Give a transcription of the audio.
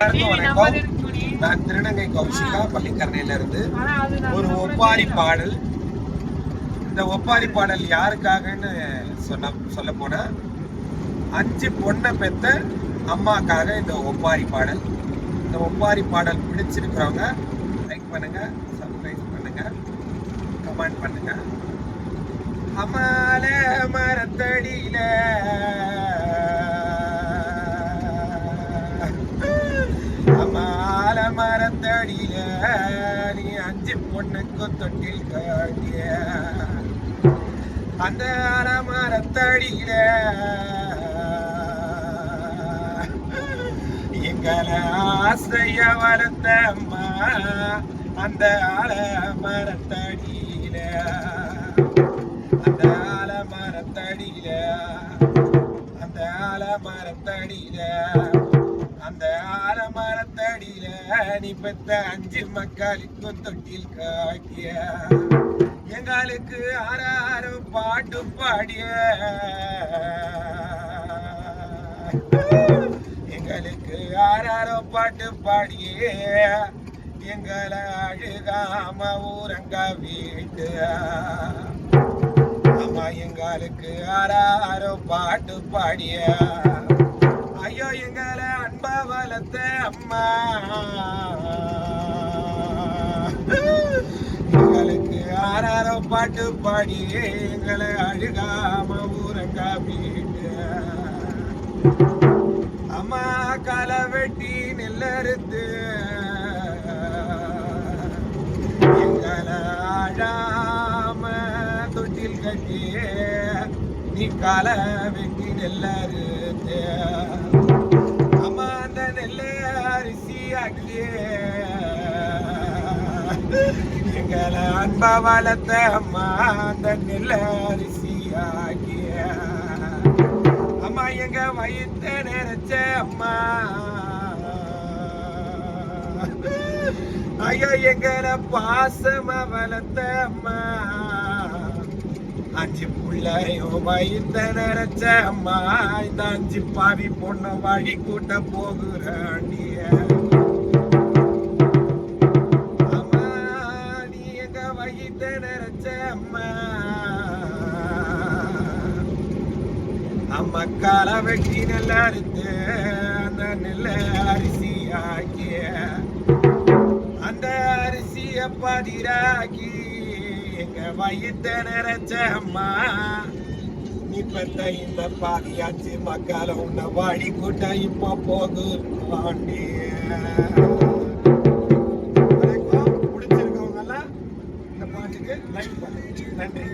வணக்கம். நான் திருநங்கை கௌஷிகா பள்ளிக்கரணையில இருந்து ஒரு ஒப்பாரி பாடல். இந்த ஒப்பாரி பாடல் யாருக்காகன்னு சொல்ல போனா 5 பொண்ணை பெத்த அம்மாக்காக இந்த ஒப்பாரி பாடல். இந்த ஒப்பாரி பாடல் பிடிச்சிருக்கிறவங்க லைக் பண்ணுங்க, சப்ஸ்கிரைப் பண்ணுங்க, கமெண்ட் பண்ணுங்க. அம்மால மரத்தடியில அம்மால மரத்தடியில நீ 5 பொண்ணுக்கு தொட்டில் காட்டிய அந்த மரத்தடியில எங்களை ஆசைய வளர்த்த அம்மா அந்த மரத்தடியில அந்த மரத்தடியில அந்த மரத்தடியில அந்த மரத்தடியில நீ பெத்த 5 மக்களுக்கும் தொட்டில் காட்டிய எங்களுக்கு ஆறாரும் பாட்டு பாடிய எங்களுக்கு ஆறாரோ பாட்டு பாடியே எங்களை அழுகாம ஊரங்க வீட்டு அம்மா எங்களுக்கு ஆறாரோ பாட்டு பாடிய ஐயோ எங்களை அன்பா வளர்த்த அம்மா எங்களுக்கு ஆறாரோ பாட்டு பாடியே எங்களை அழுகாம ஊரங்க வீட்டு அம்மா களை வெட்டி நெல்லறுத்து எங்களை ஆழாம தொட்டில் கட்டி நீ களை வெட்டி நெல்லறுத்து அம்மா அந்த நெல்ல அரிசி ஆக்கிய எங்களை அன்பா வளர்த்த அம்மா அந்த நெல்ல அரிசி ஆக்கிய அம்மா எங்க வயிற்ற நிறைச்ச அம்மா ஐயோ எங்களை பாசமா வளர்த்த அம்மா 5 பிள்ளையும் வயிற்ற நிறைச்ச அம்மா இந்த 5 பாவி பொண்ணு வழி கூட்ட போகுறாண்டிய அம்மா நீ எங்க வயிற்ற நிறைச்ச அம்மா அம்மா களை வெட்டி நல்லா இருந்து அந்த நெல்ல அரிசி ஆக்கிய அந்த அரிசிய பதிராக்கி எங்க வயிற்ற நிறைச்ச அம்மா நீ பெத்த இந்த பாதியாச்சு மக்களை உன்னை வாடி கூட்ட இப்ப போகுறாண்டி. பிடிச்சிருக்கவங்க எல்லாம் இந்த பாட்டுக்கு லைக் பண்ணுங்க. நன்றி.